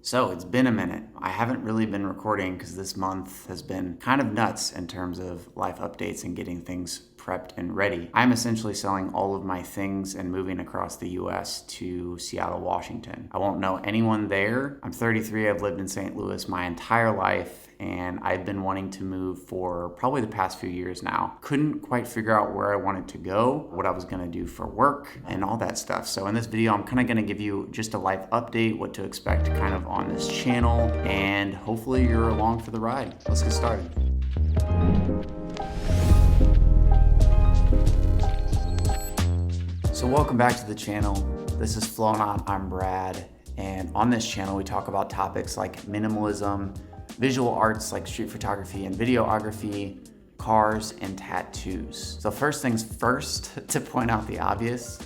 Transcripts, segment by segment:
So it's been a minute. I haven't really been recording because this month has been kind of nuts in terms of life updates and getting things prepped and ready. I'm essentially selling all of my things and moving across the US to Seattle, Washington. I won't know anyone there. I'm 33, I've lived in St. Louis my entire life, and I've been wanting to move for probably the past few years now. Couldn't quite figure out where I wanted to go, what I was gonna do for work, and all that stuff. So in this video, I'm kind of gonna give you just a life update, what to expect kind of on this channel, and hopefully you're along for the ride. Let's get started. So welcome back to the channel. This is Flown On, I'm Brad, and on this channel we talk about topics like minimalism, visual arts like street photography and videography, cars, and tattoos. So first things first, to point out the obvious,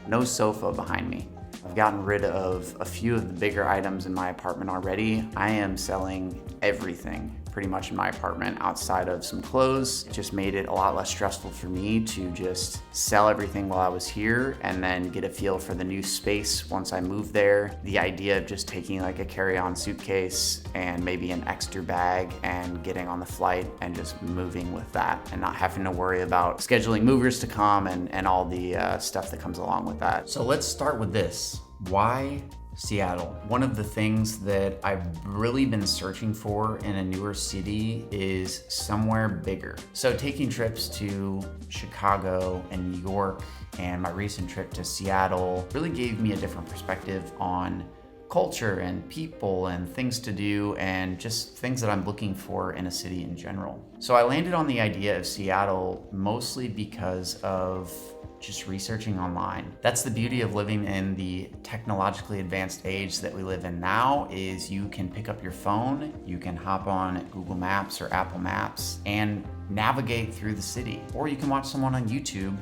no sofa behind me. I've gotten rid of a few of the bigger items in my apartment already. I am selling everything pretty much in my apartment outside of some clothes. It just made it a lot less stressful for me to just sell everything while I was here and then get a feel for the new space once I moved there. The idea of just taking like a carry-on suitcase and maybe an extra bag and getting on the flight and just moving with that and not having to worry about scheduling movers to come and all the stuff that comes along with that. So let's start with this. Why Seattle? One of the things that I've really been searching for in a newer city is somewhere bigger. So taking trips to Chicago and New York and my recent trip to Seattle really gave me a different perspective on culture and people and things to do and just things that I'm looking for in a city in general. So I landed on the idea of Seattle mostly because of just researching online. That's the beauty of living in the technologically advanced age that we live in now, is you can pick up your phone, you can hop on Google Maps or Apple Maps and navigate through the city. Or you can watch someone on YouTube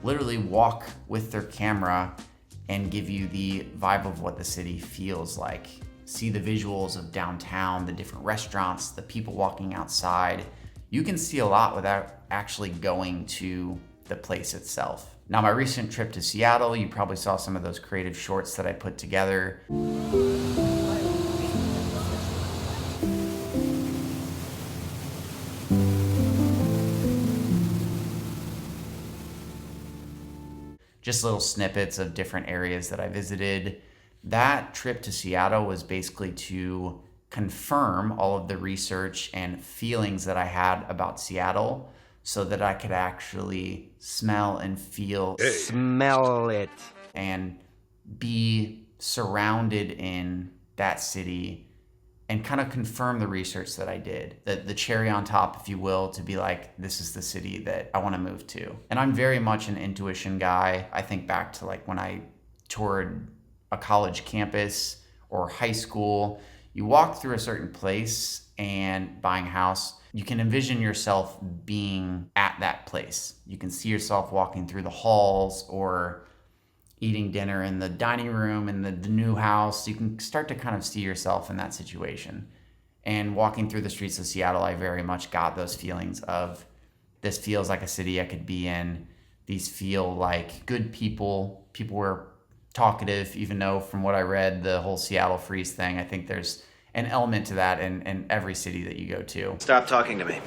literally walk with their camera and give you the vibe of what the city feels like. See the visuals of downtown, the different restaurants, the people walking outside. You can see a lot without actually going to the place itself. Now, my recent trip to Seattle, you probably saw some of those creative shorts that I put together. Just little snippets of different areas that I visited. That trip to Seattle was basically to confirm all of the research and feelings that I had about Seattle, so that I could actually smell and feel, Smell it, and be surrounded in that city and kind of confirm the research that I did. The cherry on top, if you will, to be like, this is the city that I want to move to. And I'm very much an intuition guy. I think back to like when I toured a college campus or high school, you walk through a certain place and buying a house, you can envision yourself being at that place. You can see yourself walking through the halls or eating dinner in the dining room in the new house. You can start to kind of see yourself in that situation. And walking through the streets of Seattle, I very much got those feelings of, this feels like a city I could be in. These feel like good people. People were talkative, even though from what I read, the whole Seattle freeze thing, I think there's an element to that in every city that you go to. Stop talking to me.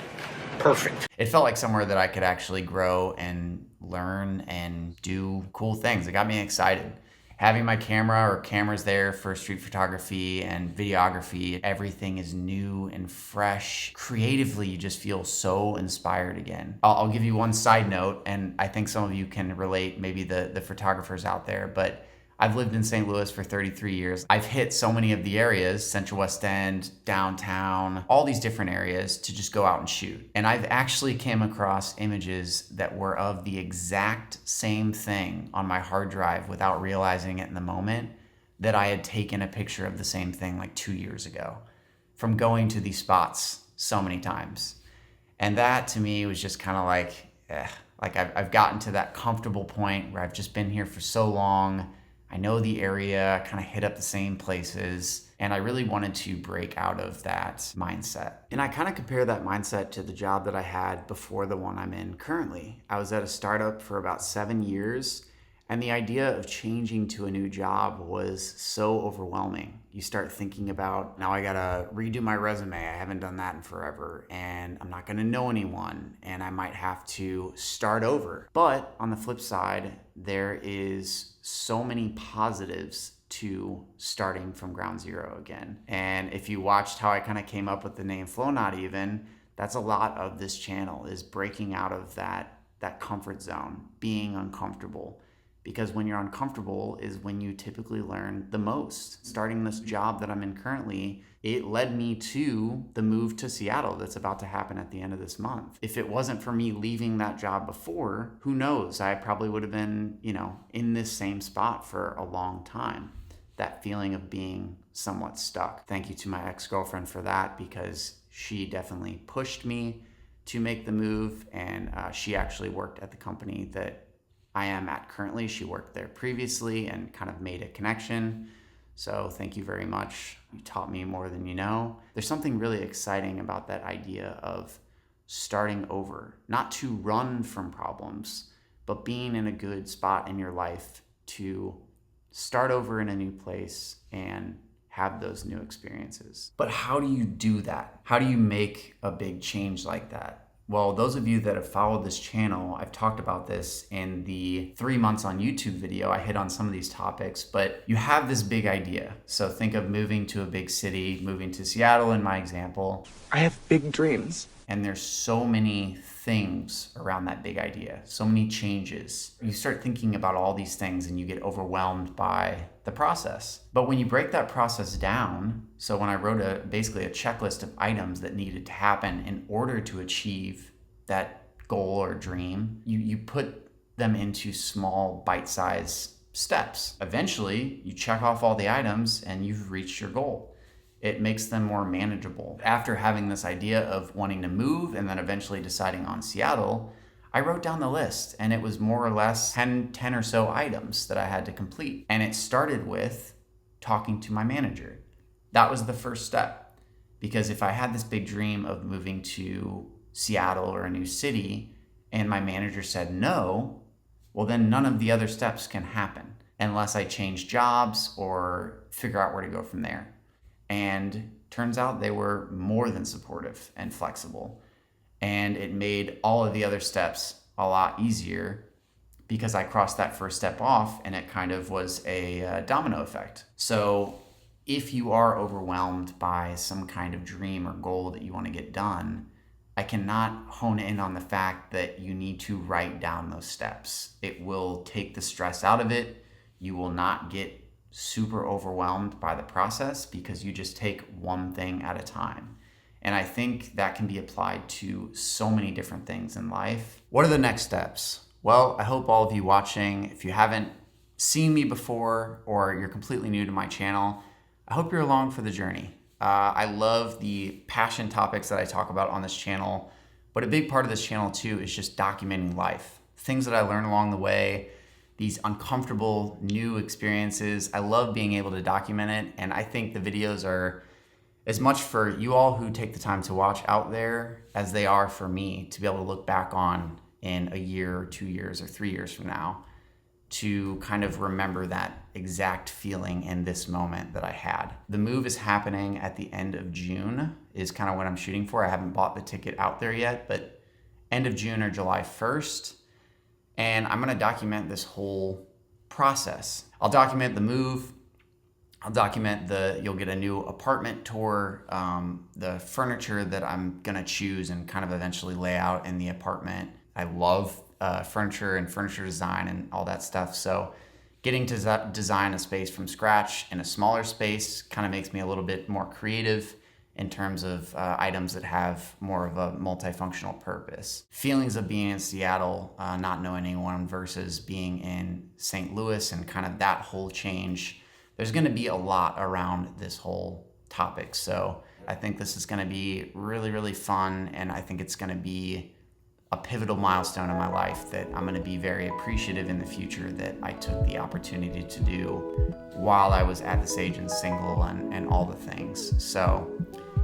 Perfect. It felt like somewhere that I could actually grow and learn and do cool things. It got me excited. Having my camera or cameras there for street photography and videography, everything is new and fresh. Creatively, you just feel so inspired again. I'll give you one side note, and I think some of you can relate, maybe the photographers out there, but I've lived in St. Louis for 33 years. I've hit so many of the areas, Central West End, downtown, all these different areas to just go out and shoot. And I've actually came across images that were of the exact same thing on my hard drive without realizing it in the moment, that I had taken a picture of the same thing like 2 years ago from going to these spots so many times. And that to me was just kind of like I've gotten to that comfortable point where I've just been here for so long. I know the area, kind of hit up the same places, and I really wanted to break out of that mindset. And I kind of compare that mindset to the job that I had before the one I'm in currently. I was at a startup for about 7 years, and the idea of changing to a new job was so overwhelming. You start thinking about, now I gotta redo my resume. I haven't done that in forever, and I'm not gonna know anyone, and I might have to start over. But on the flip side, there is so many positives to starting from ground zero again. And if you watched how I kind of came up with the name Flow Not Even, that's a lot of this channel, is breaking out of that comfort zone, being uncomfortable. Because when you're uncomfortable is when you typically learn the most. Starting this job that I'm in currently, it led me to the move to Seattle that's about to happen at the end of this month. If it wasn't for me leaving that job before, who knows? I probably would have been, in this same spot for a long time. That feeling of being somewhat stuck. Thank you to my ex-girlfriend for that, because she definitely pushed me to make the move, and she actually worked at the company that I am at currently. She worked there previously and kind of made a connection. So thank you very much. You taught me more than you know. There's something really exciting about that idea of starting over, not to run from problems, but being in a good spot in your life to start over in a new place and have those new experiences. But how do you do that? How do you make a big change like that? Well, those of you that have followed this channel, I've talked about this in the 3 months on YouTube video. I hit on some of these topics, but you have this big idea. So think of moving to a big city, moving to Seattle in my example. I have big dreams. And there's so many things around that big idea, so many changes. You start thinking about all these things and you get overwhelmed by the process. But when you break that process down, so when I wrote basically a checklist of items that needed to happen in order to achieve that goal or dream, you put them into small bite-sized steps. Eventually, you check off all the items and you've reached your goal. It makes them more manageable. After having this idea of wanting to move and then eventually deciding on Seattle, I wrote down the list, and it was more or less 10 or so items that I had to complete. And it started with talking to my manager. That was the first step, because if I had this big dream of moving to Seattle or a new city and my manager said no, well, then none of the other steps can happen unless I change jobs or figure out where to go from there. And turns out they were more than supportive and flexible. And it made all of the other steps a lot easier because I crossed that first step off, and it kind of was a domino effect. So if you are overwhelmed by some kind of dream or goal that you want to get done, I cannot hone in on the fact that you need to write down those steps. It will take the stress out of it. You will not get super overwhelmed by the process because you just take one thing at a time. And I think that can be applied to so many different things in life. What are the next steps? Well, I hope all of you watching, if you haven't seen me before or you're completely new to my channel, I hope you're along for the journey. I love the passion topics that I talk about on this channel, but a big part of this channel too is just documenting life. Things that I learn along the way, these uncomfortable new experiences. I love being able to document it, and I think the videos are as much for you all who take the time to watch out there as they are for me to be able to look back on in a year or 2 years or 3 years from now to kind of remember that exact feeling in this moment that I had. The move is happening at the end of June is kind of what I'm shooting for. I haven't bought the ticket out there yet, but end of June or July 1st. And I'm gonna document this whole process. I'll document the move. I'll document you'll get a new apartment tour, the furniture that I'm gonna choose and kind of eventually lay out in the apartment. I love furniture and furniture design and all that stuff. So getting to design a space from scratch in a smaller space kind of makes me a little bit more creative in terms of items that have more of a multifunctional purpose. Feelings of being in Seattle, not knowing anyone versus being in St. Louis and kind of that whole change. There's gonna be a lot around this whole topic. So I think this is gonna be really, really fun, and I think it's gonna be a pivotal milestone in my life that I'm gonna be very appreciative in the future that I took the opportunity to do while I was at this age and single and all the things. So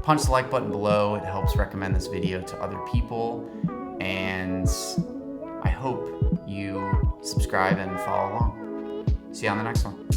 punch the like button below. It helps recommend this video to other people, and I hope you subscribe and follow along. See you on the next one.